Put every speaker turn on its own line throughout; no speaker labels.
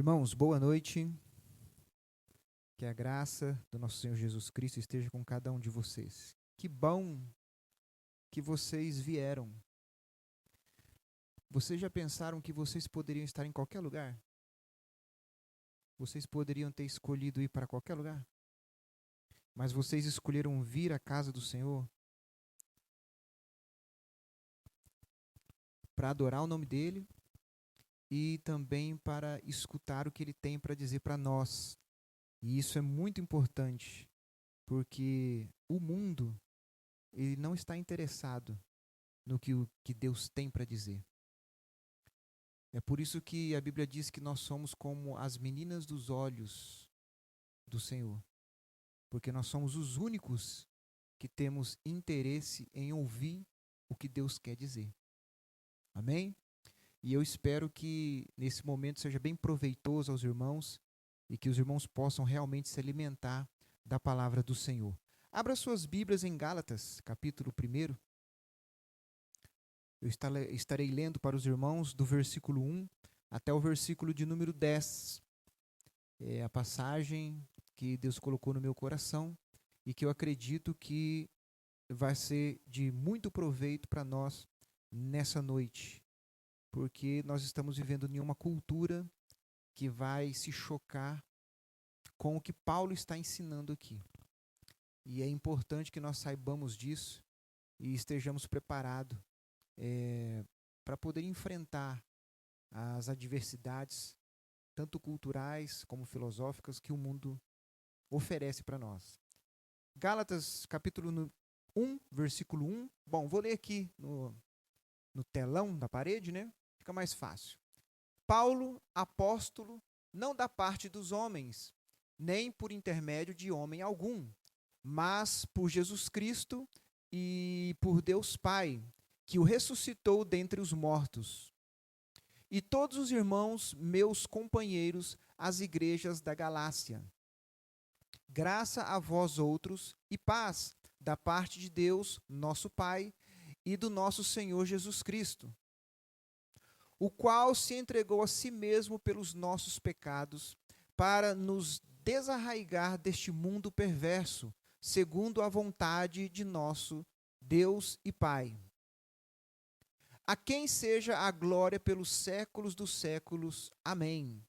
Irmãos, boa noite. Que a graça do nosso Senhor Jesus Cristo esteja com cada um de vocês. Que bom que vocês vieram. Vocês já pensaram que vocês poderiam estar em qualquer lugar? Vocês poderiam ter escolhido ir para qualquer lugar? Mas vocês escolheram vir à casa do Senhor para adorar o nome dEle e também para escutar o que Ele tem para dizer para nós. E isso é muito importante, porque o mundo ele não está interessado no que Deus tem para dizer. É por isso que a Bíblia diz que nós somos como as meninas dos olhos do Senhor, porque nós somos os únicos que temos interesse em ouvir o que Deus quer dizer. Amém? E eu espero que nesse momento seja bem proveitoso aos irmãos e que os irmãos possam realmente se alimentar da palavra do Senhor. Abra suas Bíblias em Gálatas, capítulo 1. Eu estarei lendo para os irmãos do versículo 1 até o versículo de número 10. É a passagem que Deus colocou no meu coração e que eu acredito que vai ser de muito proveito para nós nessa noite, porque nós estamos vivendo em uma cultura que vai se chocar com o que Paulo está ensinando aqui. E é importante que nós saibamos disso e estejamos preparados para poder enfrentar as adversidades, tanto culturais como filosóficas, que o mundo oferece para nós. Gálatas, capítulo 1, versículo 1. Bom, vou ler aqui no telão da parede, né? Fica mais fácil. Paulo, apóstolo, não da parte dos homens, nem por intermédio de homem algum, mas por Jesus Cristo e por Deus Pai, que o ressuscitou dentre os mortos. E todos os irmãos, meus companheiros, as igrejas da Galácia. Graça a vós outros e paz da parte de Deus, nosso Pai, e do nosso Senhor Jesus Cristo, o qual se entregou a si mesmo pelos nossos pecados, para nos desarraigar deste mundo perverso, segundo a vontade de nosso Deus e Pai. A quem seja a glória pelos séculos dos séculos. Amém.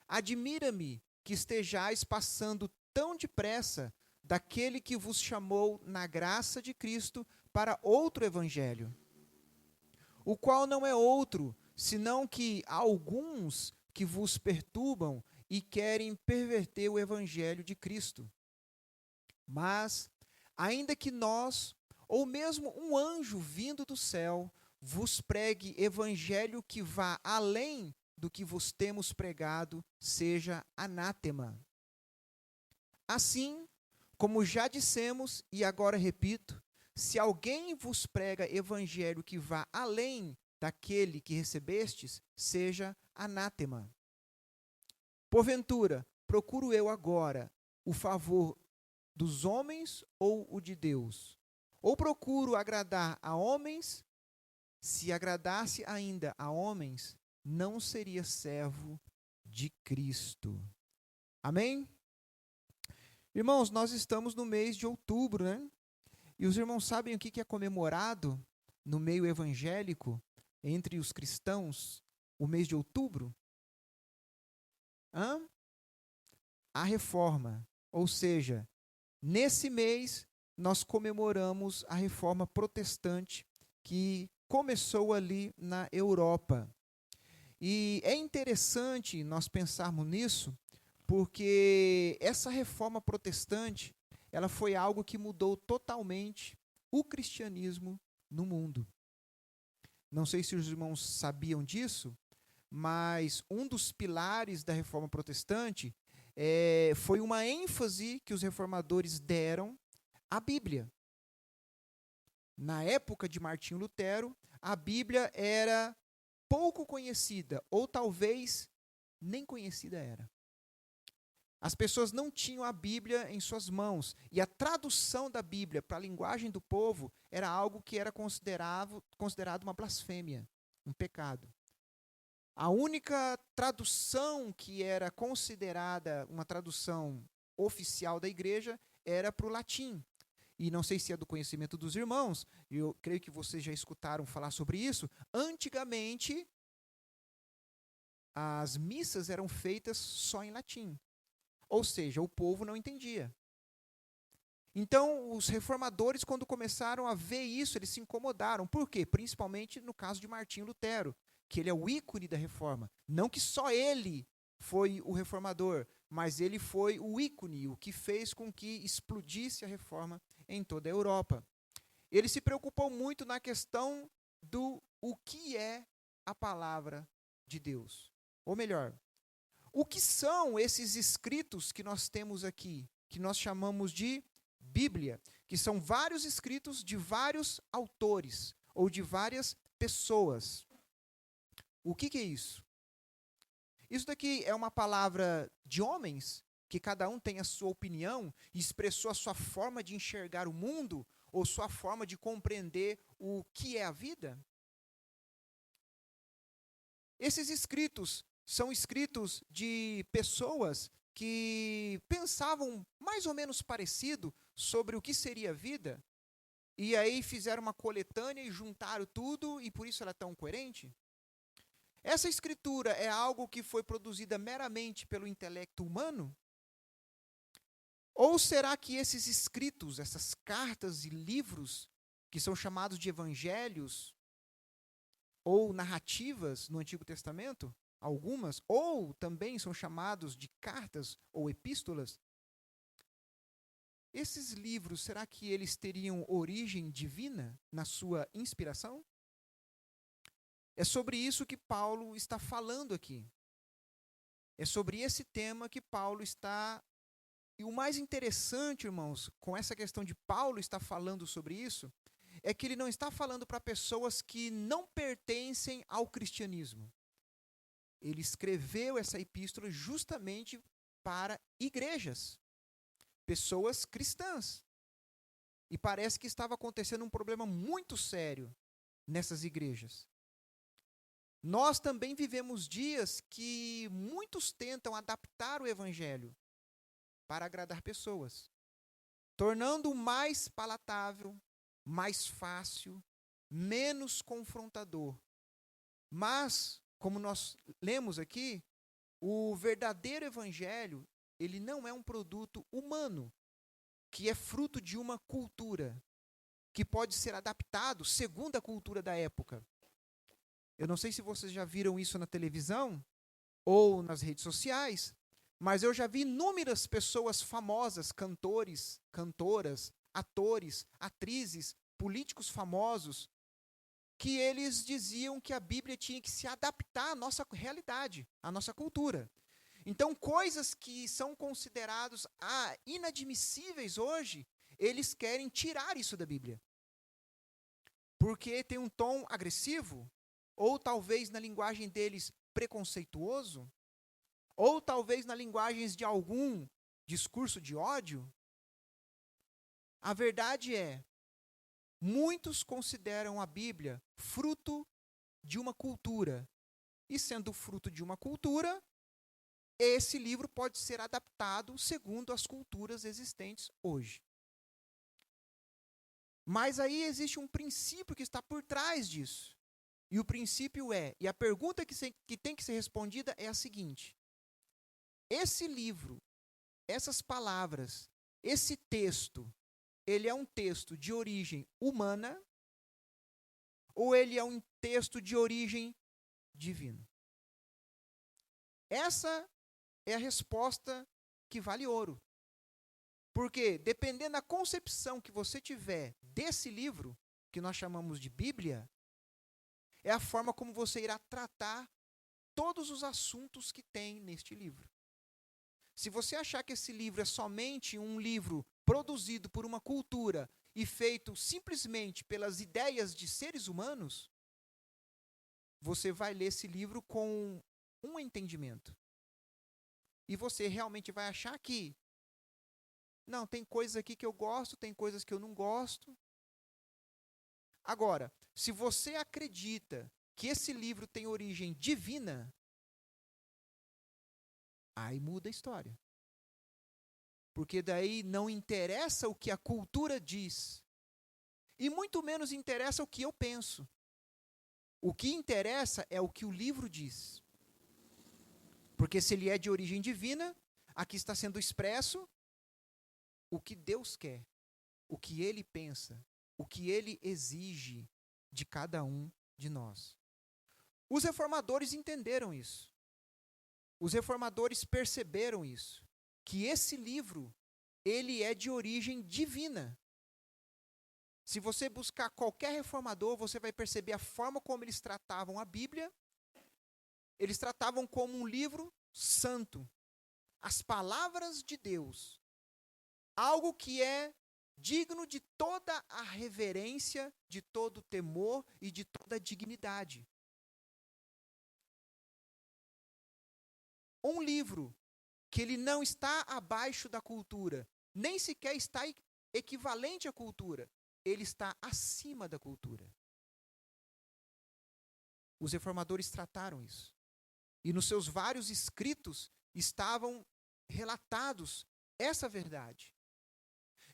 Admira-me que estejais passando tão depressa daquele que vos chamou na graça de Cristo para outro evangelho, o qual não é outro, senão que há alguns que vos perturbam e querem perverter o evangelho de Cristo. Mas, ainda que nós, ou mesmo um anjo vindo do céu, vos pregue evangelho que vá além do que vos temos pregado, seja anátema. Assim, como já dissemos, e agora repito, se alguém vos prega evangelho que vá além daquele que recebestes, seja anátema. Porventura, procuro eu agora o favor dos homens ou o de Deus? Ou procuro agradar a homens? Se agradasse ainda a homens, não seria servo de Cristo. Amém? Irmãos, nós estamos no mês de outubro, né? E os irmãos sabem o que é comemorado no meio evangélico, entre os cristãos, o mês de outubro? A reforma. Ou seja, nesse mês nós comemoramos a reforma protestante que começou ali na Europa. E é interessante nós pensarmos nisso, porque essa reforma protestante, ela foi algo que mudou totalmente o cristianismo no mundo. Não sei se os irmãos sabiam disso, mas um dos pilares da reforma protestante foi uma ênfase que os reformadores deram à Bíblia. Na época de Martinho Lutero, a Bíblia era pouco conhecida, ou talvez nem conhecida era. As pessoas não tinham a Bíblia em suas mãos, e a tradução da Bíblia para a linguagem do povo era algo que era considerado uma blasfêmia, um pecado. A única tradução que era considerada uma tradução oficial da igreja era para o latim. E não sei se é do conhecimento dos irmãos, eu creio que vocês já escutaram falar sobre isso. Antigamente, as missas eram feitas só em latim. Ou seja, o povo não entendia. Então, os reformadores, quando começaram a ver isso, eles se incomodaram. Por quê? Principalmente no caso de Martinho Lutero, que ele é o ícone da reforma. Não que só ele foi o reformador, mas ele foi o ícone, o que fez com que explodisse a reforma em toda a Europa. Ele se preocupou muito na questão do o que é a palavra de Deus. Ou melhor, o que são esses escritos que nós temos aqui, que nós chamamos de Bíblia, que são vários escritos de vários autores ou de várias pessoas. O que é isso? Isso daqui é uma palavra de homens, que cada um tem a sua opinião e expressou a sua forma de enxergar o mundo ou sua forma de compreender o que é a vida? Esses escritos são escritos de pessoas que pensavam mais ou menos parecido sobre o que seria a vida, e aí fizeram uma coletânea e juntaram tudo, e por isso ela é tão coerente? Essa escritura é algo que foi produzida meramente pelo intelecto humano? Ou será que esses escritos, essas cartas e livros, que são chamados de evangelhos ou narrativas no Antigo Testamento, algumas, ou também são chamados de cartas ou epístolas, esses livros, será que eles teriam origem divina na sua inspiração? É sobre isso que Paulo está falando aqui. É sobre esse tema que Paulo está... E o mais interessante, irmãos, com essa questão de Paulo estar falando sobre isso, é que ele não está falando para pessoas que não pertencem ao cristianismo. Ele escreveu essa epístola justamente para igrejas, pessoas cristãs. E parece que estava acontecendo um problema muito sério nessas igrejas. Nós também vivemos dias que muitos tentam adaptar o evangelho para agradar pessoas, tornando-o mais palatável, mais fácil, menos confrontador. Mas, como nós lemos aqui, o verdadeiro evangelho, ele não é um produto humano, que é fruto de uma cultura, que pode ser adaptado segundo a cultura da época. Eu não sei se vocês já viram isso na televisão ou nas redes sociais, mas eu já vi inúmeras pessoas famosas, cantores, cantoras, atores, atrizes, políticos famosos, que eles diziam que a Bíblia tinha que se adaptar à nossa realidade, à nossa cultura. Então, coisas que são consideradas inadmissíveis hoje, eles querem tirar isso da Bíblia. Porque tem um tom agressivo, ou talvez na linguagem deles preconceituoso, ou talvez na linguagem de algum discurso de ódio. A verdade é, muitos consideram a Bíblia fruto de uma cultura. E sendo fruto de uma cultura, esse livro pode ser adaptado segundo as culturas existentes hoje. Mas aí existe um princípio que está por trás disso. E o princípio e a pergunta que tem que ser respondida é a seguinte: esse livro, essas palavras, esse texto, ele é um texto de origem humana ou ele é um texto de origem divina? Essa é a resposta que vale ouro. Porque, dependendo da concepção que você tiver desse livro, que nós chamamos de Bíblia, é a forma como você irá tratar todos os assuntos que tem neste livro. Se você achar que esse livro é somente um livro produzido por uma cultura e feito simplesmente pelas ideias de seres humanos, você vai ler esse livro com um entendimento. E você realmente vai achar que, não, tem coisas aqui que eu gosto, tem coisas que eu não gosto. Agora, se você acredita que esse livro tem origem divina, aí muda a história. Porque daí não interessa o que a cultura diz, e muito menos interessa o que eu penso. O que interessa é o que o livro diz. Porque se ele é de origem divina, aqui está sendo expresso o que Deus quer, o que Ele pensa, o que Ele exige de cada um de nós. Os reformadores entenderam isso. Os reformadores perceberam isso, que esse livro, ele é de origem divina. Se você buscar qualquer reformador, você vai perceber a forma como eles tratavam a Bíblia. Eles tratavam como um livro santo, as palavras de Deus, algo que é digno de toda a reverência, de todo o temor e de toda a dignidade. Um livro que ele não está abaixo da cultura, nem sequer está equivalente à cultura, ele está acima da cultura. Os reformadores trataram isso. E nos seus vários escritos estavam relatados essa verdade.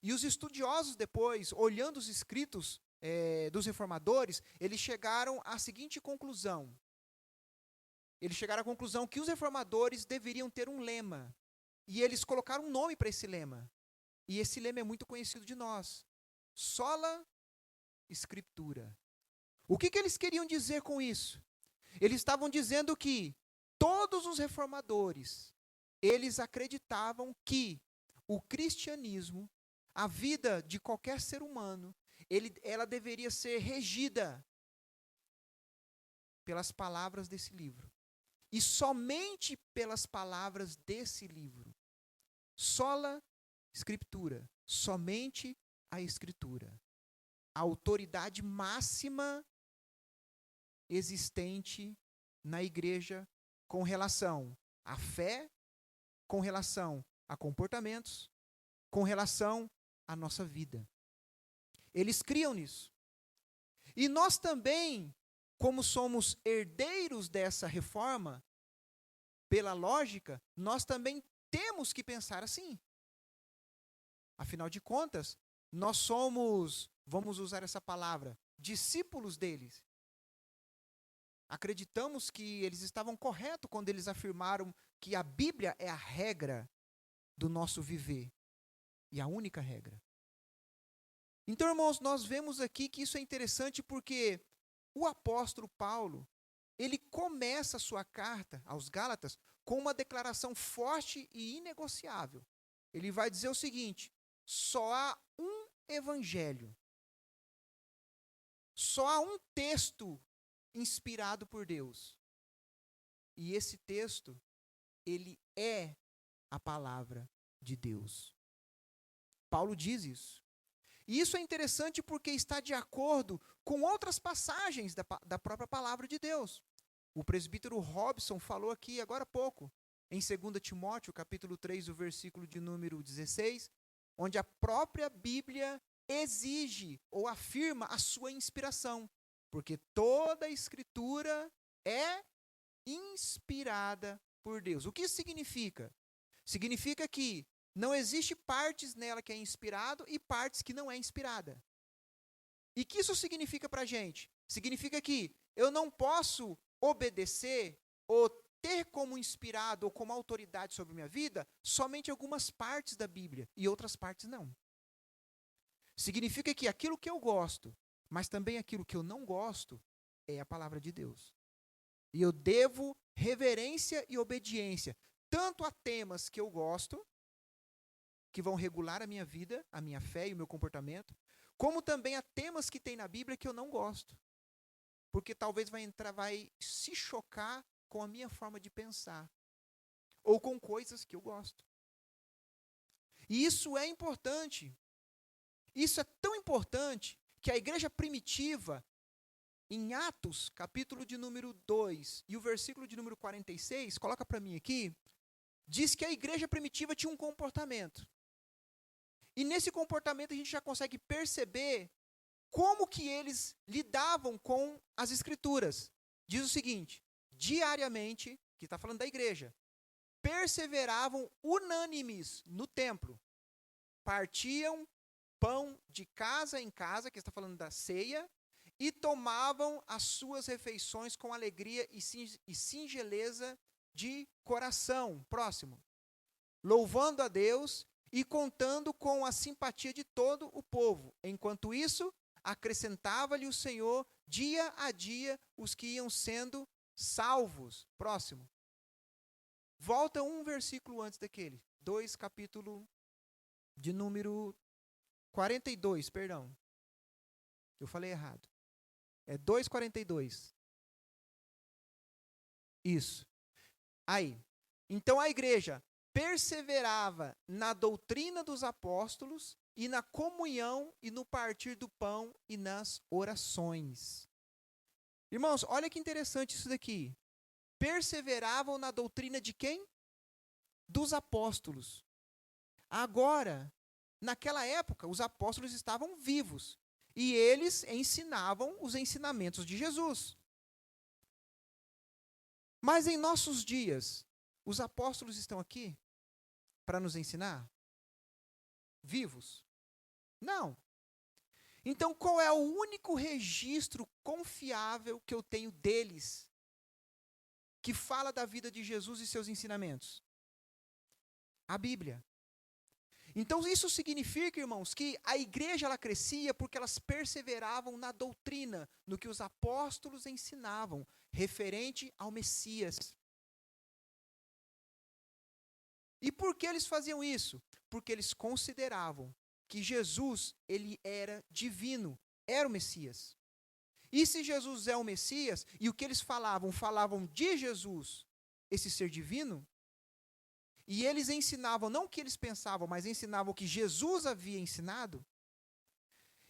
E os estudiosos depois, olhando os escritos dos reformadores, eles chegaram à seguinte conclusão. Eles chegaram à conclusão que os reformadores deveriam ter um lema. E eles colocaram um nome para esse lema. E esse lema é muito conhecido de nós. Sola Scriptura. O que eles queriam dizer com isso? Eles estavam dizendo que todos os reformadores, eles acreditavam que o cristianismo, a vida de qualquer ser humano, ela deveria ser regida pelas palavras desse livro. E somente pelas palavras desse livro. Sola Scriptura. Somente a Escritura. A autoridade máxima existente na igreja com relação à fé, com relação a comportamentos, com relação à nossa vida. Eles criam nisso. E nós também, como somos herdeiros dessa reforma, pela lógica, nós também temos que pensar assim. Afinal de contas, nós somos, vamos usar essa palavra, discípulos deles. Acreditamos que eles estavam corretos quando eles afirmaram que a Bíblia é a regra do nosso viver. E a única regra. Então, irmãos, nós vemos aqui que isso é interessante porque o apóstolo Paulo, ele começa a sua carta aos Gálatas com uma declaração forte e inegociável. Ele vai dizer o seguinte: só há um evangelho. Só há um texto inspirado por Deus. E esse texto, ele é a palavra de Deus. Paulo diz isso. E isso é interessante porque está de acordo com outras passagens da própria palavra de Deus. O presbítero Robson falou aqui agora há pouco, em 2 Timóteo, capítulo 3, o versículo de número 16, onde a própria Bíblia exige ou afirma a sua inspiração, porque toda a Escritura é inspirada por Deus. O que isso significa? Significa que não existe partes nela que é inspirado e partes que não é inspirada. E o que isso significa para a gente? Significa que eu não posso obedecer ou ter como inspirado ou como autoridade sobre minha vida somente algumas partes da Bíblia e outras partes não. Significa que aquilo que eu gosto, mas também aquilo que eu não gosto, é a palavra de Deus. E eu devo reverência e obediência, tanto a temas que eu gosto, que vão regular a minha vida, a minha fé e o meu comportamento, como também a temas que tem na Bíblia que eu não gosto. Porque talvez vai se chocar com a minha forma de pensar, ou com coisas que eu gosto. E isso é importante. Isso é tão importante que a igreja primitiva, em Atos, capítulo de número 2, e o versículo de número 46, coloca para mim aqui, diz que a igreja primitiva tinha um comportamento. E nesse comportamento a gente já consegue perceber como que eles lidavam com as Escrituras. diz o seguinte: diariamente, que está falando da igreja, perseveravam unânimes no templo, partiam pão de casa em casa, que está falando da ceia, e tomavam as suas refeições com alegria e singeleza de coração. Próximo. Louvando a Deus e contando com a simpatia de todo o povo. Enquanto isso, acrescentava-lhe o Senhor dia a dia os que iam sendo salvos. Próximo. Volta um versículo antes daquele. 2, capítulo de número 42, perdão. Eu falei errado. É 2:42. Isso. Aí. Então a igreja perseverava na doutrina dos apóstolos e na comunhão e no partir do pão e nas orações. Irmãos, olha que interessante isso daqui. Perseveravam na doutrina de quem? Dos apóstolos. Agora, naquela época, os apóstolos estavam vivos e eles ensinavam os ensinamentos de Jesus. Mas em nossos dias, os apóstolos estão aqui para nos ensinar? Vivos? Não. Então, qual é o único registro confiável que eu tenho deles que fala da vida de Jesus e seus ensinamentos? A Bíblia. Então, isso significa, irmãos, que a igreja ela crescia porque elas perseveravam na doutrina, no que os apóstolos ensinavam, referente ao Messias. E por que eles faziam isso? Porque eles consideravam que Jesus, ele era divino, era o Messias. E se Jesus é o Messias, e o que eles falavam de Jesus, esse ser divino, e eles ensinavam, não o que eles pensavam, mas ensinavam o que Jesus havia ensinado,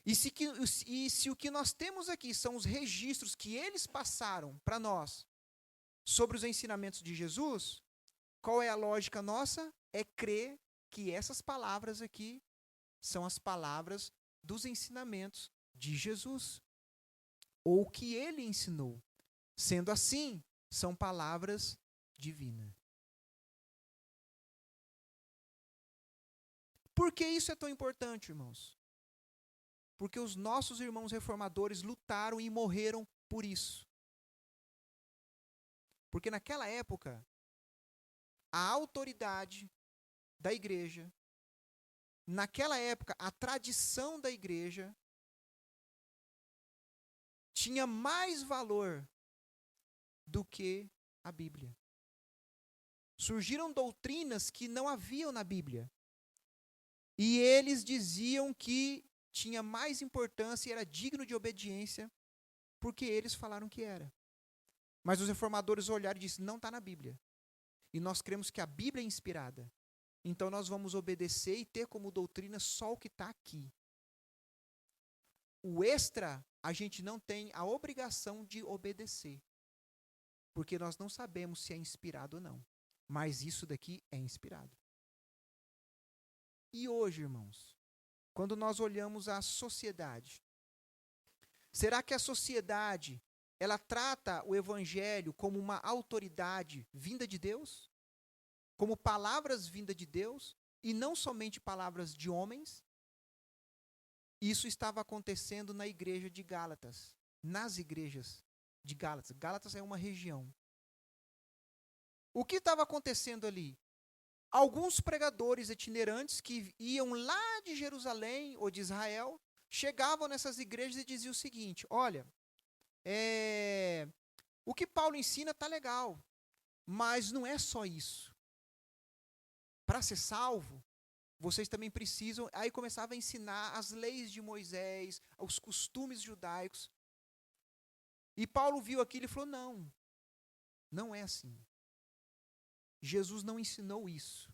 e se o que nós temos aqui são os registros que eles passaram para nós sobre os ensinamentos de Jesus, qual é a lógica nossa? É crer que essas palavras aqui são as palavras dos ensinamentos de Jesus, ou que ele ensinou. Sendo assim, são palavras divinas. Por que isso é tão importante, irmãos? Porque os nossos irmãos reformadores lutaram e morreram por isso. Porque naquela época, a autoridade da igreja, naquela época, a tradição da igreja tinha mais valor do que a Bíblia. Surgiram doutrinas que não haviam na Bíblia. E eles diziam que tinha mais importância e era digno de obediência, porque eles falaram que era. Mas os reformadores olharam e disseram, não está na Bíblia. E nós cremos que a Bíblia é inspirada. Então nós vamos obedecer e ter como doutrina só o que está aqui. O extra, a gente não tem a obrigação de obedecer. Porque nós não sabemos se é inspirado ou não. Mas isso daqui é inspirado. E hoje, irmãos, quando nós olhamos a sociedade, será que a sociedade, ela trata o evangelho como uma autoridade vinda de Deus? Como palavras vindas de Deus? E não somente palavras de homens? Isso estava acontecendo na igreja de Gálatas, nas igrejas de Gálatas. Gálatas é uma região. O que estava acontecendo ali? Alguns pregadores itinerantes que iam lá de Jerusalém ou de Israel, chegavam nessas igrejas e diziam o seguinte, olha, o que Paulo ensina está legal, mas não é só isso. Para ser salvo, vocês também precisam... Aí começava a ensinar as leis de Moisés, os costumes judaicos. E Paulo viu aquilo e falou, não é assim. Jesus não ensinou isso.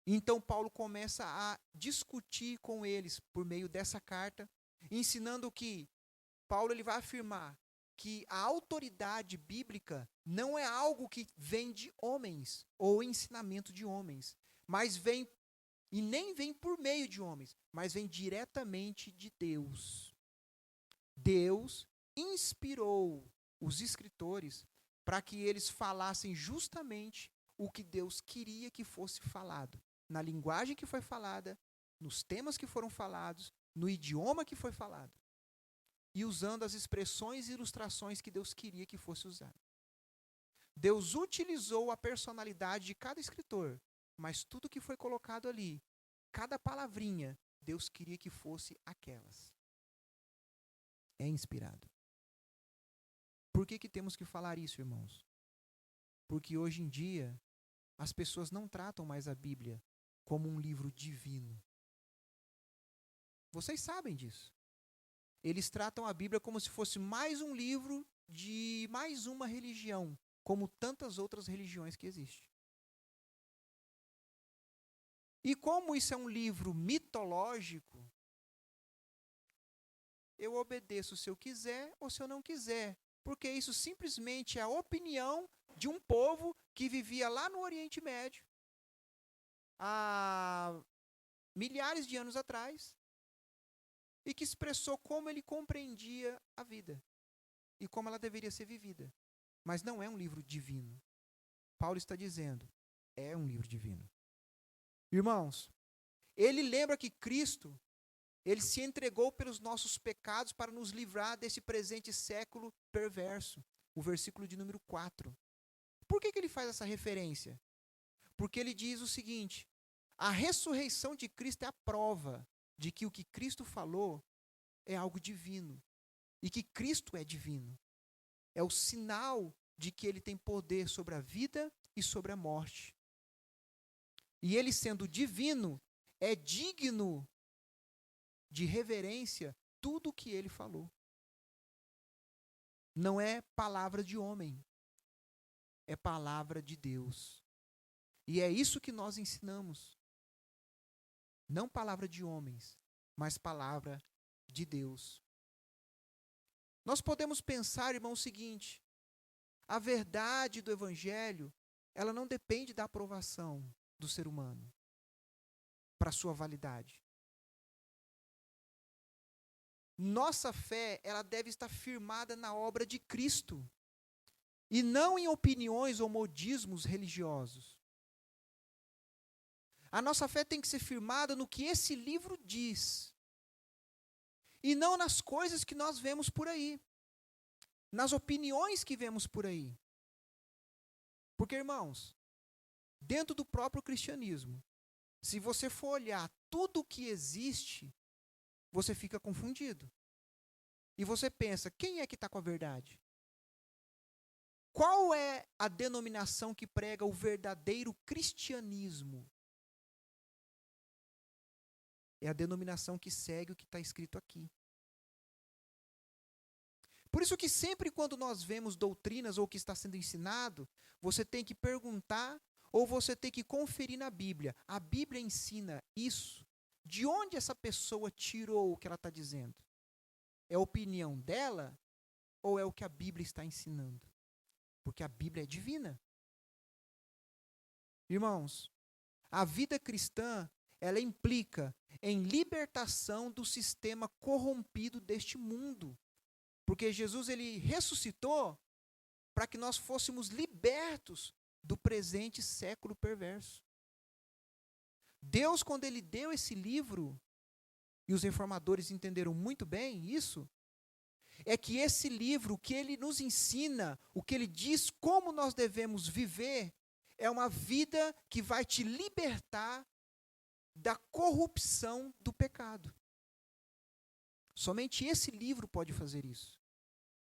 Então Paulo começa a discutir com eles por meio dessa carta, ensinando que Paulo ele vai afirmar que a autoridade bíblica não é algo que vem de homens ou ensinamento de homens, mas vem, e nem vem por meio de homens, mas vem diretamente de Deus. Deus inspirou os escritores, para que eles falassem justamente o que Deus queria que fosse falado, na linguagem que foi falada, nos temas que foram falados, no idioma que foi falado, e usando as expressões e ilustrações que Deus queria que fosse usado. Deus utilizou a personalidade de cada escritor, mas tudo que foi colocado ali, cada palavrinha, Deus queria que fosse aquelas. É inspirado. Por que temos que falar isso, irmãos? Porque hoje em dia, as pessoas não tratam mais a Bíblia como um livro divino. Vocês sabem disso. Eles tratam a Bíblia como se fosse mais um livro de mais uma religião, como tantas outras religiões que existem. E como isso é um livro mitológico, eu obedeço se eu quiser ou se eu não quiser, porque isso simplesmente é a opinião de um povo que vivia lá no Oriente Médio, há milhares de anos atrás, e que expressou como ele compreendia a vida e como ela deveria ser vivida. Mas não é um livro divino. Paulo está dizendo, é um livro divino. Irmãos, ele lembra que Cristo, ele se entregou pelos nossos pecados para nos livrar desse presente século perverso. O versículo de número 4. Por que ele faz essa referência? Porque ele diz o seguinte, a ressurreição de Cristo é a prova de que o que Cristo falou é algo divino. E que Cristo é divino. É o sinal de que ele tem poder sobre a vida e sobre a morte. E ele, sendo divino, é digno de reverência tudo o que ele falou. Não é palavra de homem, é palavra de Deus. E é isso que nós ensinamos. Não palavra de homens, mas palavra de Deus. Nós podemos pensar, irmão, o seguinte: a verdade do Evangelho, ela não depende da aprovação do ser humano para sua validade. Nossa fé, ela deve estar firmada na obra de Cristo e não em opiniões ou modismos religiosos. A nossa fé tem que ser firmada no que esse livro diz e não nas coisas que nós vemos por aí, nas opiniões que vemos por aí. Porque, irmãos, dentro do próprio cristianismo, se você for olhar tudo o que existe, você fica confundido. E você pensa, quem é que está com a verdade? Qual é a denominação que prega o verdadeiro cristianismo? É a denominação que segue o que está escrito aqui. Por isso que sempre quando nós vemos doutrinas ou o que está sendo ensinado, você tem que perguntar ou você tem que conferir na Bíblia. A Bíblia ensina isso? De onde essa pessoa tirou o que ela está dizendo? É a opinião dela ou é o que a Bíblia está ensinando? Porque a Bíblia é divina. Irmãos, a vida cristã, ela implica em libertação do sistema corrompido deste mundo. Porque Jesus, ele ressuscitou para que nós fôssemos libertos do presente século perverso. Deus, quando ele deu esse livro, e os reformadores entenderam muito bem isso, é que esse livro, o que ele nos ensina, o que ele diz como nós devemos viver, é uma vida que vai te libertar da corrupção do pecado. Somente esse livro pode fazer isso.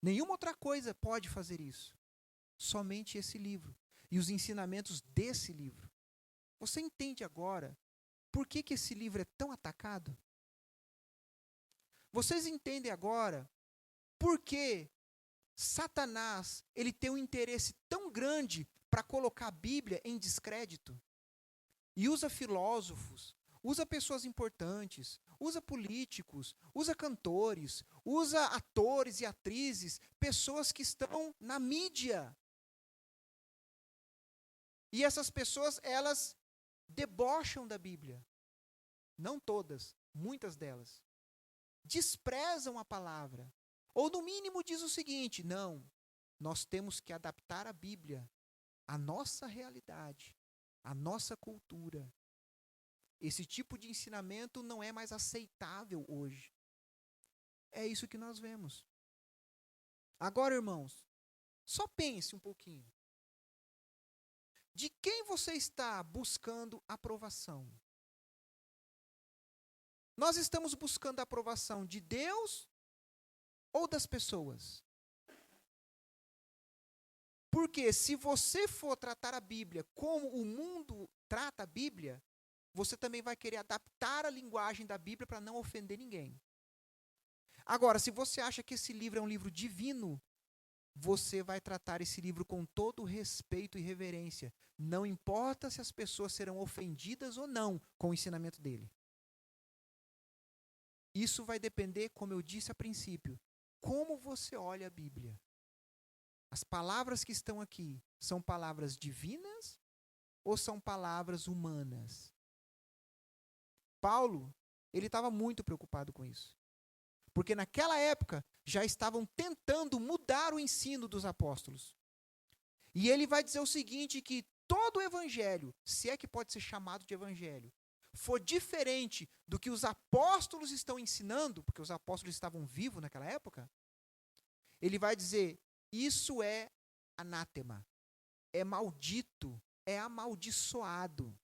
Nenhuma outra coisa pode fazer isso. Somente esse livro. E os ensinamentos desse livro. Você entende agora por que esse livro é tão atacado? Vocês entendem agora por que Satanás ele tem um interesse tão grande para colocar a Bíblia em descrédito? E usa filósofos, usa pessoas importantes, usa políticos, usa cantores, usa atores e atrizes, pessoas que estão na mídia. E essas pessoas, elas debocham da Bíblia. Não todas, muitas delas. Desprezam a palavra. Ou no mínimo diz o seguinte, não, nós temos que adaptar a Bíblia à nossa realidade, à nossa cultura. Esse tipo de ensinamento não é mais aceitável hoje. É isso que nós vemos. Agora, irmãos, só pense um pouquinho. De quem você está buscando aprovação? Nós estamos buscando a aprovação de Deus ou das pessoas? Porque se você for tratar a Bíblia como o mundo trata a Bíblia, você também vai querer adaptar a linguagem da Bíblia para não ofender ninguém. Agora, se você acha que esse livro é um livro divino, você vai tratar esse livro com todo respeito e reverência. Não importa se as pessoas serão ofendidas ou não com o ensinamento dele. Isso vai depender, como eu disse a princípio, como você olha a Bíblia. As palavras que estão aqui são palavras divinas ou são palavras humanas? Paulo, ele estava muito preocupado com isso. Porque naquela época já estavam tentando mudar o ensino dos apóstolos. E ele vai dizer o seguinte, que todo o evangelho, se é que pode ser chamado de evangelho, for diferente do que os apóstolos estão ensinando, porque os apóstolos estavam vivos naquela época, ele vai dizer, isso é anátema, é maldito, é amaldiçoado.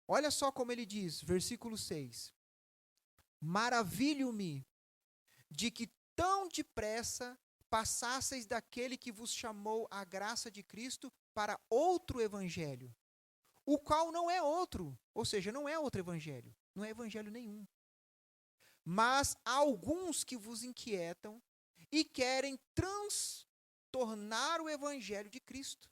Olha só como ele diz, versículo 6. Maravilho-me de que tão depressa passasseis daquele que vos chamou à graça de Cristo para outro evangelho, o qual não é outro, ou seja, não é outro evangelho, não é evangelho nenhum. Mas há alguns que vos inquietam e querem transtornar o evangelho de Cristo.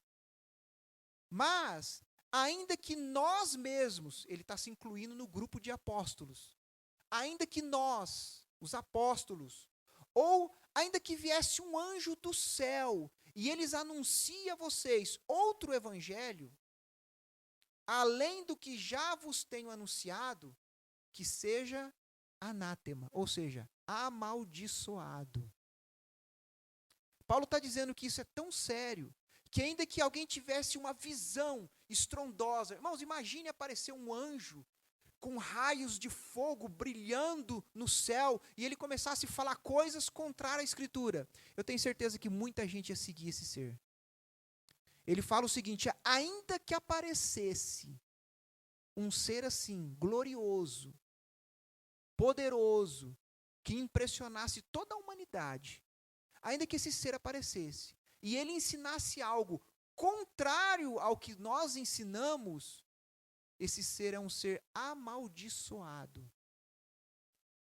Mas, ainda que nós mesmos, ele está se incluindo no grupo de apóstolos, ainda que nós, os apóstolos, ou ainda que viesse um anjo do céu e eles anunciem a vocês outro evangelho, além do que já vos tenho anunciado, que seja anátema, ou seja, amaldiçoado. Paulo está dizendo que isso é tão sério, que ainda que alguém tivesse uma visão estrondosa, irmãos, imagine aparecer um anjo com raios de fogo brilhando no céu, e ele começasse a falar coisas contrárias à Escritura. Eu tenho certeza que muita gente ia seguir esse ser. Ele fala o seguinte, ainda que aparecesse um ser assim, glorioso, poderoso, que impressionasse toda a humanidade, ainda que esse ser aparecesse, e ele ensinasse algo contrário ao que nós ensinamos, esse ser é um ser amaldiçoado,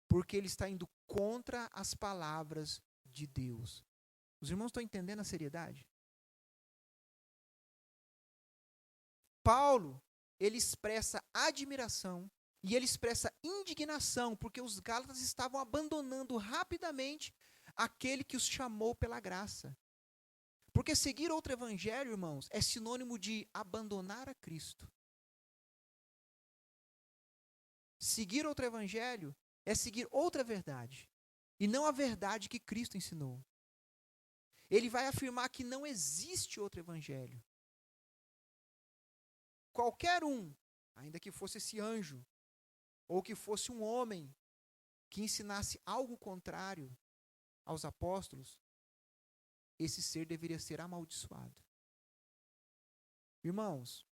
porque ele está indo contra as palavras de Deus. Os irmãos estão entendendo a seriedade? Paulo, ele expressa admiração e ele expressa indignação, porque os gálatas estavam abandonando rapidamente aquele que os chamou pela graça. Porque seguir outro evangelho, irmãos, é sinônimo de abandonar a Cristo. Seguir outro evangelho é seguir outra verdade, e não a verdade que Cristo ensinou. Ele vai afirmar que não existe outro evangelho. Qualquer um, ainda que fosse esse anjo, ou que fosse um homem, que ensinasse algo contrário aos apóstolos, esse ser deveria ser amaldiçoado. Irmãos,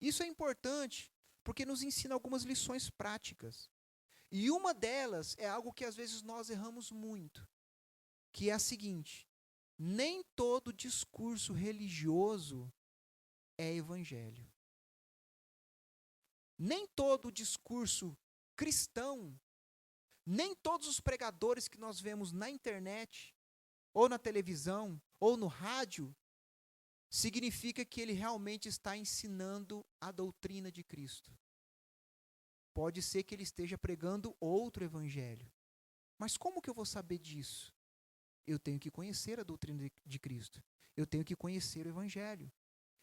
isso é importante, porque nos ensina algumas lições práticas. E uma delas é algo que às vezes nós erramos muito, que é a seguinte: nem todo discurso religioso é evangelho. Nem todo discurso cristão, nem todos os pregadores que nós vemos na internet, ou na televisão, ou no rádio, significa que ele realmente está ensinando a doutrina de Cristo. Pode ser que ele esteja pregando outro evangelho. Mas como que eu vou saber disso? Eu tenho que conhecer a doutrina de Cristo. Eu tenho que conhecer o evangelho.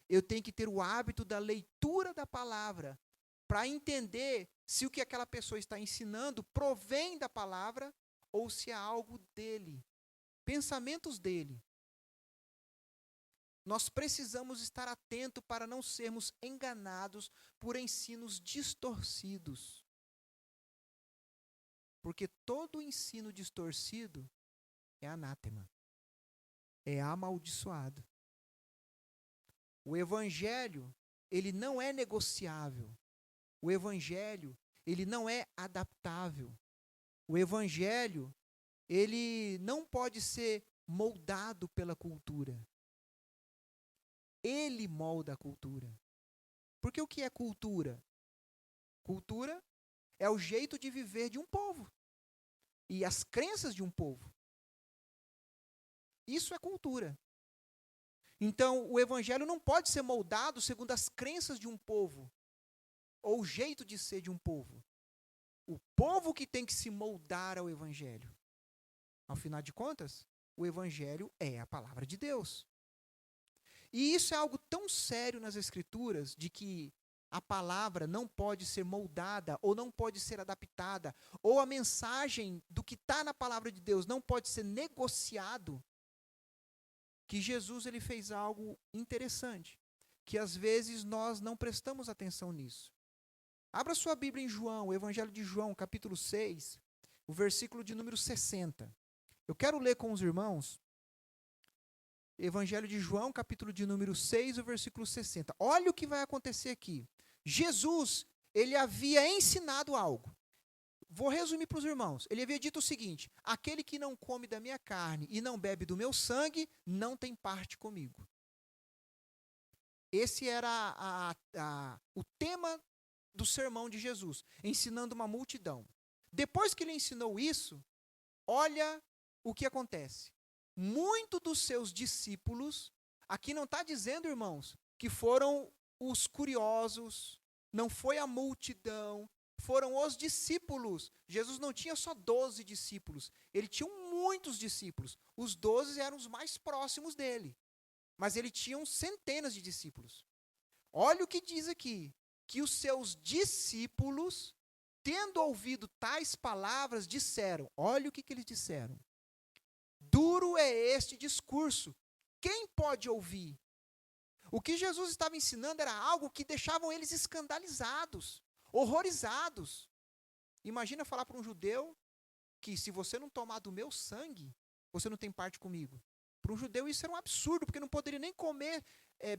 Eu tenho que ter o hábito da leitura da palavra para entender se o que aquela pessoa está ensinando provém da palavra ou se é algo dele, pensamentos dele. nós precisamos estar atentos para não sermos enganados por ensinos distorcidos. Porque todo ensino distorcido é anátema, é amaldiçoado. O evangelho, ele não é negociável. O evangelho, ele não é adaptável. O evangelho, ele não pode ser moldado pela cultura. Ele molda a cultura. Porque o que é cultura? Cultura é o jeito de viver de um povo. E as crenças de um povo. Isso é cultura. Então, o evangelho não pode ser moldado segundo as crenças de um povo, ou o jeito de ser de um povo. O povo que tem que se moldar ao evangelho. Ao final de contas, o evangelho é a palavra de Deus. E isso é algo tão sério nas Escrituras, de que a palavra não pode ser moldada, ou não pode ser adaptada, ou a mensagem do que está na palavra de Deus não pode ser negociado, que Jesus ele fez algo interessante, que às vezes nós não prestamos atenção nisso. Abra sua Bíblia em João, o Evangelho de João, capítulo 6, o versículo de número 60. Eu quero ler com os irmãos, Evangelho de João, capítulo de número 6, o versículo 60. Olha o que vai acontecer aqui. Jesus, ele havia ensinado algo. Vou resumir para os irmãos. Ele havia dito o seguinte: aquele que não come da minha carne e não bebe do meu sangue, não tem parte comigo. Esse era o tema do sermão de Jesus, ensinando uma multidão. Depois que ele ensinou isso, olha o que acontece. Muitos dos seus discípulos, aqui não está dizendo, irmãos, que foram os curiosos, não foi a multidão, foram os discípulos. Jesus não tinha só 12 discípulos, ele tinha muitos discípulos. Os 12 eram os mais próximos dele, mas ele tinha centenas de discípulos. Olha o que diz aqui, que os seus discípulos, tendo ouvido tais palavras, disseram, olha o que eles disseram: duro é este discurso, quem pode ouvir? O que Jesus estava ensinando era algo que deixavam eles escandalizados, horrorizados. Imagina falar para um judeu que se você não tomar do meu sangue, você não tem parte comigo. Para um judeu isso era um absurdo, porque não poderia nem comer,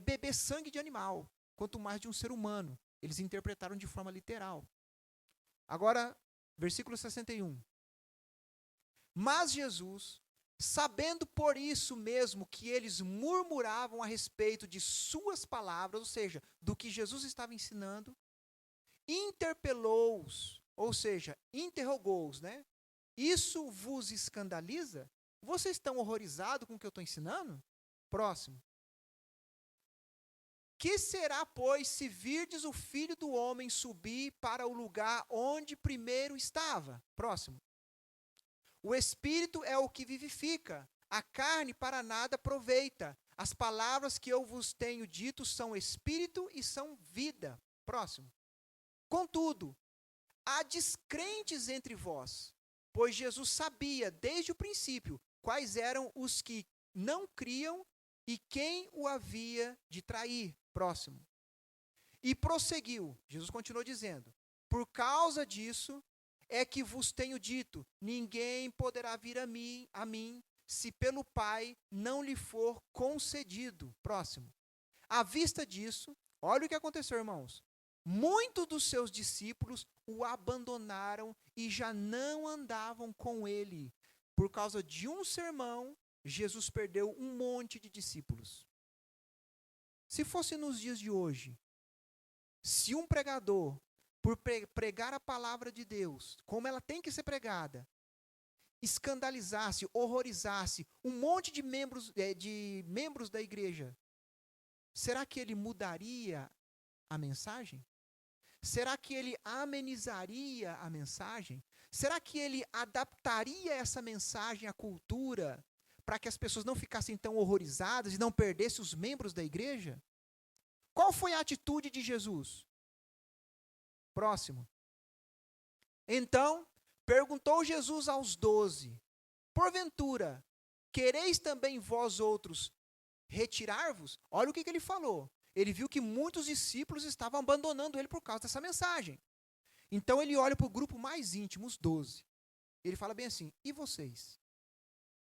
beber sangue de animal, quanto mais de um ser humano. Eles interpretaram de forma literal. Agora, versículo 61. Mas Jesus, sabendo por isso mesmo que eles murmuravam a respeito de suas palavras, ou seja, do que Jesus estava ensinando, interpelou-os, ou seja, interrogou-os, né? Isso vos escandaliza? Vocês estão horrorizados com o que eu estou ensinando? Próximo. Que será, pois, se virdes o Filho do Homem subir para o lugar onde primeiro estava? Próximo. O Espírito é o que vivifica, a carne para nada aproveita. As palavras que eu vos tenho dito são Espírito e são vida. Próximo. Contudo, há descrentes entre vós, pois Jesus sabia desde o princípio quais eram os que não criam e quem o havia de trair. Próximo. E prosseguiu, Jesus continuou dizendo, por causa disso é que vos tenho dito, ninguém poderá vir a mim, se pelo Pai não lhe for concedido. Próximo. À vista disso, olha o que aconteceu, irmãos. Muitos dos seus discípulos o abandonaram e já não andavam com ele. Por causa de um sermão, Jesus perdeu um monte de discípulos. Se fosse nos dias de hoje, se um pregador, por pregar a palavra de Deus, como ela tem que ser pregada, escandalizasse, horrorizasse um monte de membros da igreja, será que ele mudaria a mensagem? Será que ele amenizaria a mensagem? Será que ele adaptaria essa mensagem à cultura para que as pessoas não ficassem tão horrorizadas e não perdessem os membros da igreja? Qual foi a atitude de Jesus? Próximo. Então, perguntou Jesus aos 12, porventura, quereis também vós outros retirar-vos, olha o que ele falou. Ele viu que muitos discípulos estavam abandonando ele por causa dessa mensagem. Então ele olha para o grupo mais íntimo, os 12. Ele fala bem assim: e vocês?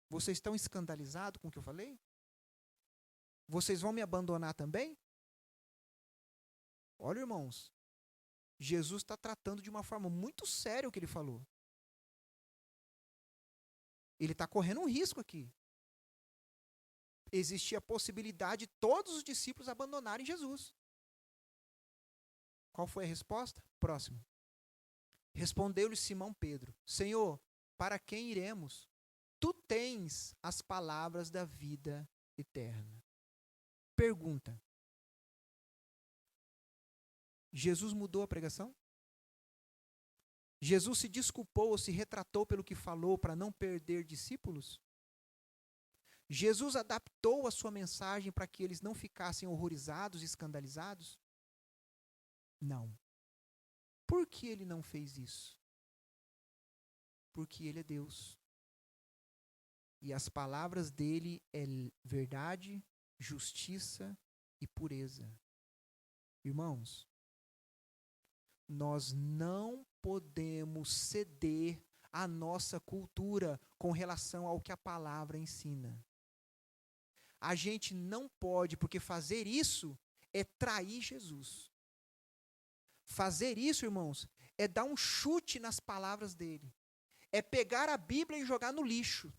Vocês estão escandalizados com o que eu falei? Vocês vão me abandonar também? Olha, irmãos, Jesus está tratando de uma forma muito séria o que ele falou. Ele está correndo um risco aqui. Existia a possibilidade de todos os discípulos abandonarem Jesus. Qual foi a resposta? Próximo. Respondeu-lhe Simão Pedro: Senhor, para quem iremos? Tu tens as palavras da vida eterna. Pergunta: Jesus mudou a pregação? Jesus se desculpou ou se retratou pelo que falou para não perder discípulos? Jesus adaptou a sua mensagem para que eles não ficassem horrorizados e escandalizados? Não. Por que ele não fez isso? Porque ele é Deus. E as palavras dele é verdade, justiça e pureza. Irmãos, nós não podemos ceder à nossa cultura com relação ao que a palavra ensina. A gente não pode, porque fazer isso é trair Jesus. Fazer isso, irmãos, é dar um chute nas palavras dele. É pegar a Bíblia e jogar no lixo.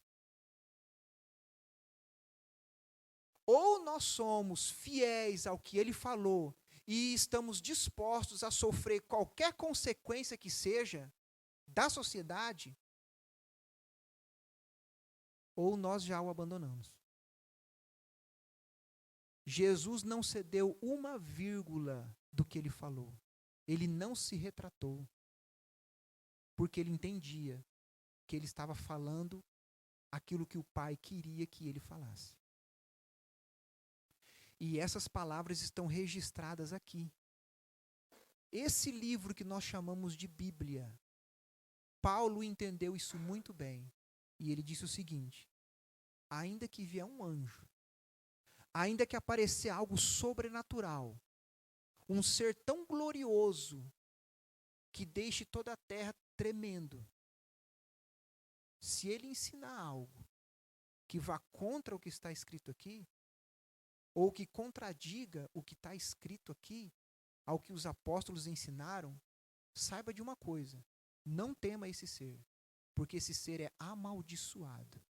Ou nós somos fiéis ao que ele falou e estamos dispostos a sofrer qualquer consequência que seja da sociedade, ou nós já o abandonamos. Jesus não cedeu uma vírgula do que ele falou. Ele não se retratou. Porque ele entendia que ele estava falando aquilo que o Pai queria que ele falasse. E essas palavras estão registradas aqui. Esse livro que nós chamamos de Bíblia, Paulo entendeu isso muito bem. E ele disse o seguinte: ainda que vier um anjo, ainda que aparecer algo sobrenatural, um ser tão glorioso que deixe toda a terra tremendo, se ele ensinar algo que vá contra o que está escrito aqui, ou que contradiga o que está escrito aqui, ao que os apóstolos ensinaram, saiba de uma coisa: não tema esse ser, porque esse ser é amaldiçoado.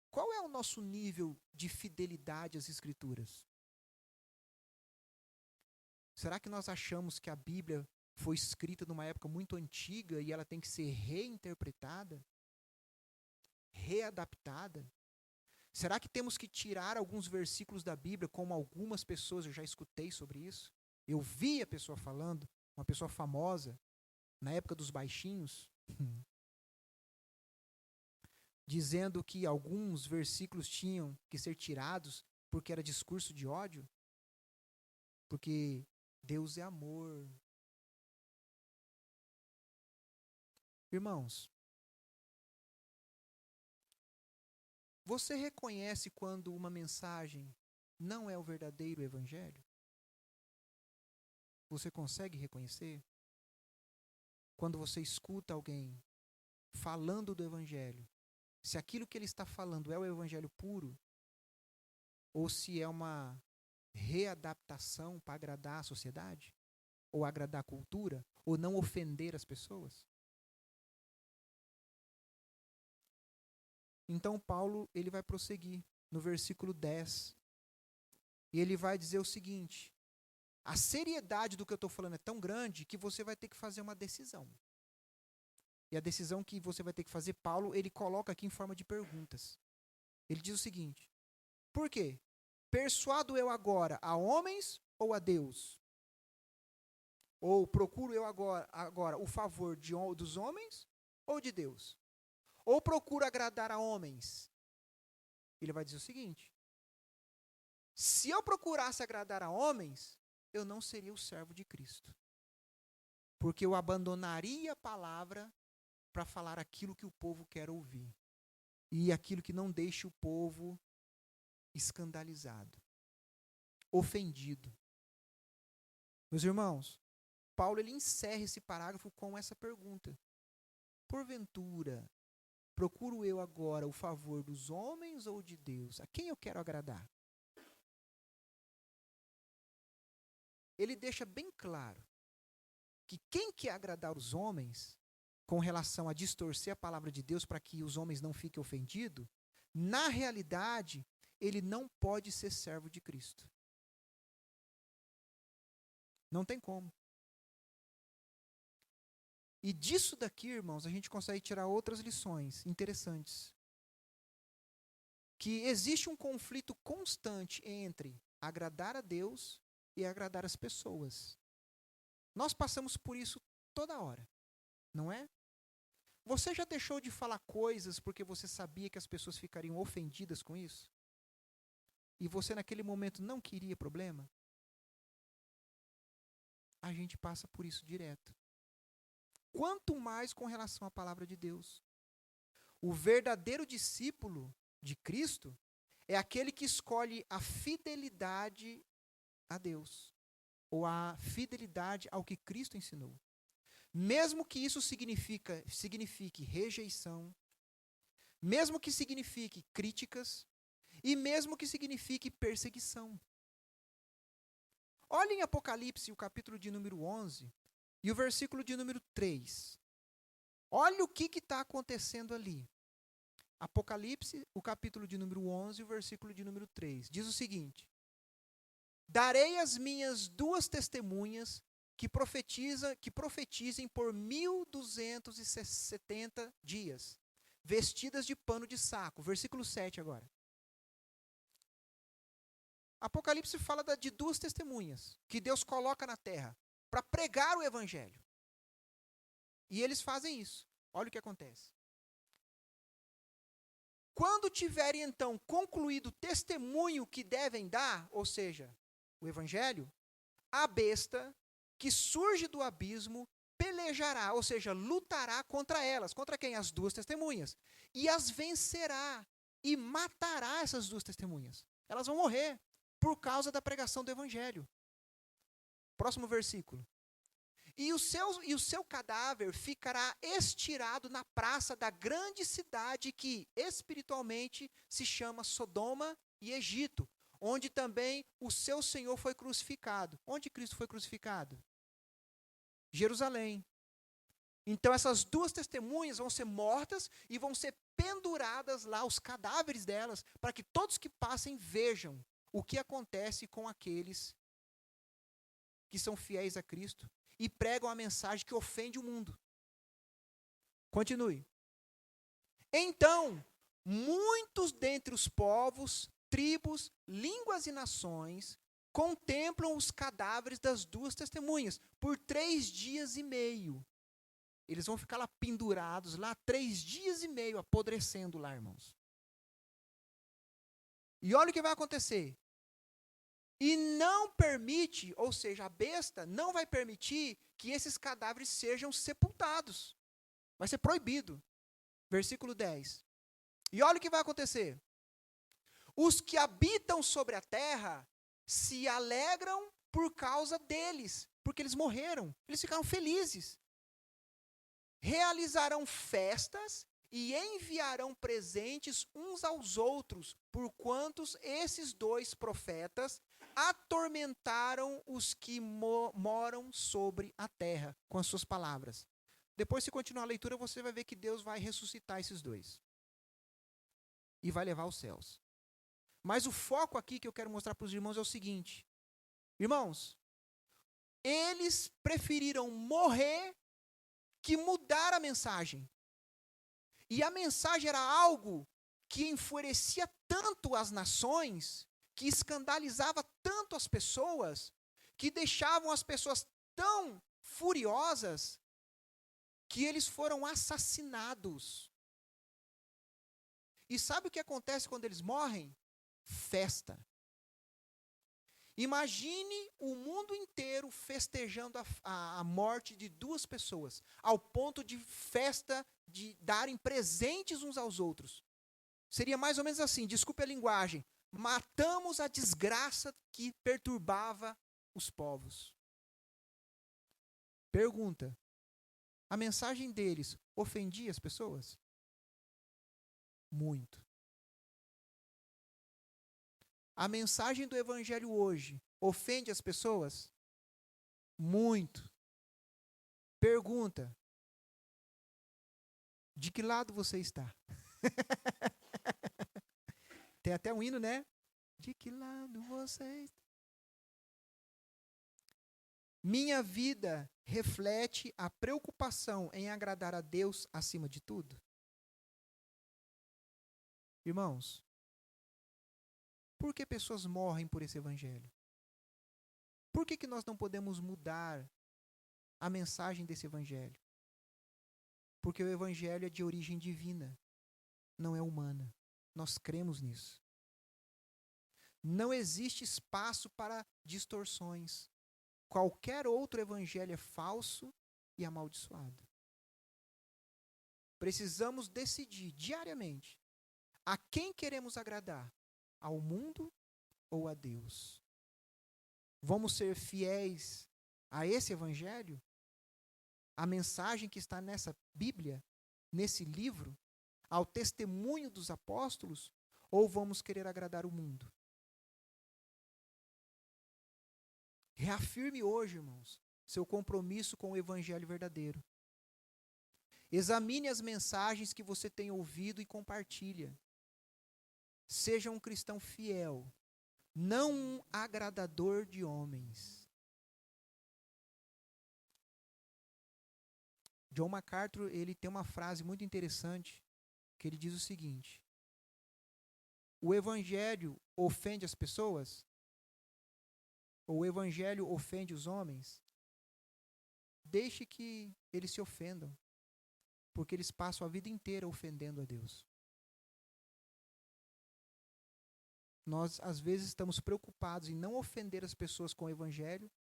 Qual é o nosso nível de fidelidade às Escrituras? Será que nós achamos que a Bíblia foi escrita numa época muito antiga e ela tem que ser reinterpretada? Readaptada? Será que temos que tirar alguns versículos da Bíblia, como algumas pessoas, eu já escutei sobre isso? Eu vi a pessoa falando, uma pessoa famosa, na época dos baixinhos, dizendo que alguns versículos tinham que ser tirados porque era discurso de ódio, porque Deus é amor. Irmãos, você reconhece quando uma mensagem não é o verdadeiro evangelho? Você consegue reconhecer? Quando você escuta alguém falando do evangelho, se aquilo que ele está falando é o evangelho puro, ou se é uma readaptação para agradar a sociedade, ou agradar a cultura, ou não ofender as pessoas? Então Paulo, ele vai prosseguir no versículo 10. E ele vai dizer o seguinte: a seriedade do que eu estou falando é tão grande que você vai ter que fazer uma decisão. E a decisão que você vai ter que fazer, Paulo, ele coloca aqui em forma de perguntas. Ele diz o seguinte: por quê? Persuado eu agora a homens ou a Deus? Ou procuro eu agora o favor dos homens ou de Deus? Ou procuro agradar a homens? Ele vai dizer o seguinte: se eu procurasse agradar a homens, eu não seria o servo de Cristo. Porque eu abandonaria a palavra para falar aquilo que o povo quer ouvir. e aquilo que não deixe o povo escandalizado, ofendido. Meus irmãos, Paulo ele encerra esse parágrafo com essa pergunta: porventura, procuro eu agora o favor dos homens ou de Deus? A quem eu quero agradar? Ele deixa bem claro que quem quer agradar os homens, com relação a distorcer a palavra de Deus para que os homens não fiquem ofendidos, na realidade, ele não pode ser servo de Cristo. Não tem como. E disso daqui, irmãos, a gente consegue tirar outras lições interessantes. Que existe um conflito constante entre agradar a Deus e agradar as pessoas. Nós passamos por isso toda hora, não é? Você já deixou de falar coisas porque você sabia que as pessoas ficariam ofendidas com isso? E você naquele momento não queria problema? A gente passa por isso direto. Quanto mais com relação à palavra de Deus. O verdadeiro discípulo de Cristo é aquele que escolhe a fidelidade a Deus, ou a fidelidade ao que Cristo ensinou. Mesmo que isso signifique rejeição, mesmo que signifique críticas, e mesmo que signifique perseguição. Olha em Apocalipse, o capítulo de número 11, e o versículo de número 3. Olha o que está acontecendo ali. Apocalipse, o capítulo de número 11, o versículo de número 3. Diz o seguinte: darei as minhas duas testemunhas que profetizem por 1270 dias, vestidas de pano de saco. Versículo 7 agora. Apocalipse fala de duas testemunhas que Deus coloca na terra para pregar o evangelho. E eles fazem isso. Olha o que acontece. Quando tiverem então concluído o testemunho que devem dar, ou seja, o evangelho, a besta que surge do abismo pelejará, ou seja, lutará contra elas. Contra quem? As duas testemunhas. E as vencerá e matará essas duas testemunhas. Elas vão morrer por causa da pregação do evangelho. Próximo versículo. E o seu cadáver ficará estirado na praça da grande cidade que espiritualmente se chama Sodoma e Egito, onde também o seu Senhor foi crucificado. Onde Cristo foi crucificado? Jerusalém. Então essas duas testemunhas vão ser mortas e vão ser penduradas lá, os cadáveres delas, para que todos que passem vejam o que acontece com aqueles que são fiéis a Cristo e pregam a mensagem que ofende o mundo. Continue. Então, muitos dentre os povos, tribos, línguas e nações contemplam os cadáveres das duas testemunhas por 3 dias e meio. Eles vão ficar lá pendurados, lá 3 dias e meio, apodrecendo lá, irmãos. E olha o que vai acontecer. E não permite, ou seja, a besta não vai permitir que esses cadáveres sejam sepultados. Vai ser proibido. Versículo 10. E olha o que vai acontecer. Os que habitam sobre a terra se alegram por causa deles, porque eles morreram. Eles ficaram felizes. Realizarão festas e enviarão presentes uns aos outros, porquanto esses dois profetas atormentaram os que moram sobre a terra, com as suas palavras. Depois, se continuar a leitura, você vai ver que Deus vai ressuscitar esses dois. E vai levar aos céus. Mas o foco aqui que eu quero mostrar para os irmãos é o seguinte. Irmãos, eles preferiram morrer que mudar a mensagem. E a mensagem era algo que enfurecia tanto as nações, que escandalizava tanto as pessoas, que deixavam as pessoas tão furiosas, que eles foram assassinados. E sabe o que acontece quando eles morrem? Festa. Imagine o mundo inteiro festejando a morte de duas pessoas, ao ponto de festa, de darem presentes uns aos outros. Seria mais ou menos assim, desculpe a linguagem, matamos a desgraça que perturbava os povos. Pergunta, a mensagem deles ofendia as pessoas? Muito. A mensagem do evangelho hoje ofende as pessoas? Muito. Pergunta, de que lado você está? Tem até um hino, né? De que lado você está? Minha vida reflete a preocupação em agradar a Deus acima de tudo? Irmãos, por que pessoas morrem por esse evangelho? Por que nós não podemos mudar a mensagem desse evangelho? Porque o evangelho é de origem divina, não é humana. Nós cremos nisso. Não existe espaço para distorções. Qualquer outro evangelho é falso e amaldiçoado. Precisamos decidir diariamente a quem queremos agradar, ao mundo ou a Deus. Vamos ser fiéis a esse evangelho? A mensagem que está nessa Bíblia, nesse livro, ao testemunho dos apóstolos, ou vamos querer agradar o mundo? Reafirme hoje, irmãos, seu compromisso com o evangelho verdadeiro. Examine as mensagens que você tem ouvido e compartilha. Seja um cristão fiel, não um agradador de homens. John MacArthur, ele tem uma frase muito interessante, que ele diz o seguinte: o evangelho ofende as pessoas? Ou o evangelho ofende os homens? Deixe que eles se ofendam, porque eles passam a vida inteira ofendendo a Deus. Nós, às vezes, estamos preocupados em não ofender as pessoas com o evangelho,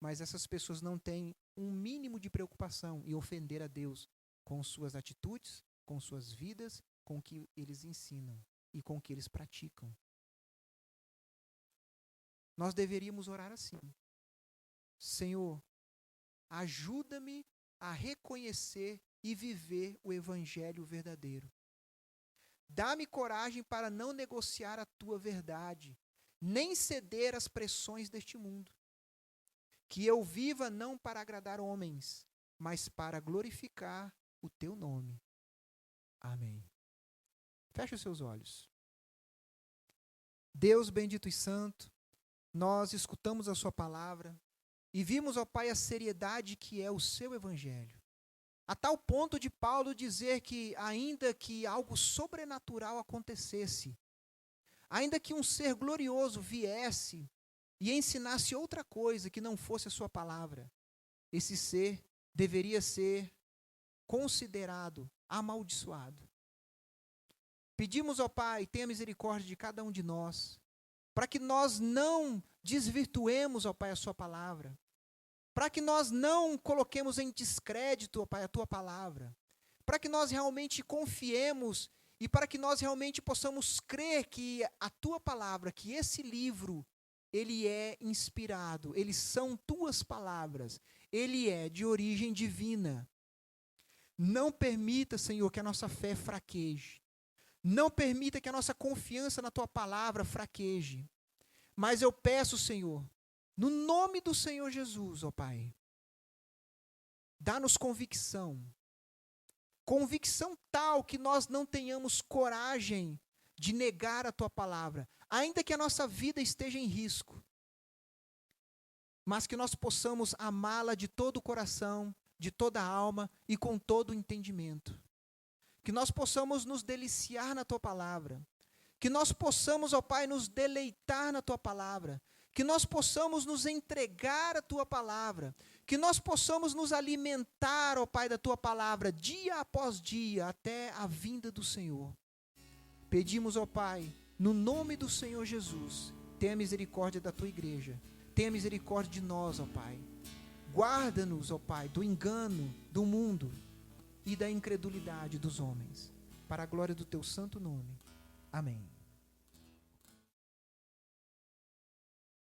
mas essas pessoas não têm um mínimo de preocupação em ofender a Deus com suas atitudes, com suas vidas, com o que eles ensinam e com o que eles praticam. Nós deveríamos orar assim: Senhor, ajuda-me a reconhecer e viver o evangelho verdadeiro. Dá-me coragem para não negociar a tua verdade, nem ceder às pressões deste mundo. Que eu viva não para agradar homens, mas para glorificar o teu nome. Amém. Feche os seus olhos. Deus bendito e santo, nós escutamos a sua palavra e vimos, ó Pai, a seriedade que é o seu evangelho. A tal ponto de Paulo dizer que, ainda que algo sobrenatural acontecesse, ainda que um ser glorioso viesse e ensinasse outra coisa que não fosse a sua palavra, esse ser deveria ser considerado amaldiçoado. Pedimos, ó Pai, tenha misericórdia de cada um de nós, para que nós não desvirtuemos, ó Pai, a sua palavra, para que nós não coloquemos em descrédito, ó Pai, a tua palavra, para que nós realmente confiemos e para que nós realmente possamos crer que a tua palavra, que esse livro, ele é inspirado, eles são tuas palavras, ele é de origem divina. Não permita, Senhor, que a nossa fé fraqueje. Não permita que a nossa confiança na tua palavra fraqueje. Mas eu peço, Senhor, no nome do Senhor Jesus, ó Pai, dá-nos convicção. Convicção tal que nós não tenhamos coragem de negar a tua palavra, ainda que a nossa vida esteja em risco. Mas que nós possamos amá-la de todo o coração, de toda a alma e com todo o entendimento. Que nós possamos nos deliciar na tua palavra. Que nós possamos, ó Pai, nos deleitar na tua palavra. Que nós possamos nos entregar à tua palavra, que nós possamos nos alimentar, ó Pai, da tua palavra, dia após dia, até a vinda do Senhor. Pedimos, ó Pai, no nome do Senhor Jesus, tenha misericórdia da tua igreja, tenha misericórdia de nós, ó Pai. Guarda-nos, ó Pai, do engano do mundo e da incredulidade dos homens, para a glória do teu santo nome. Amém.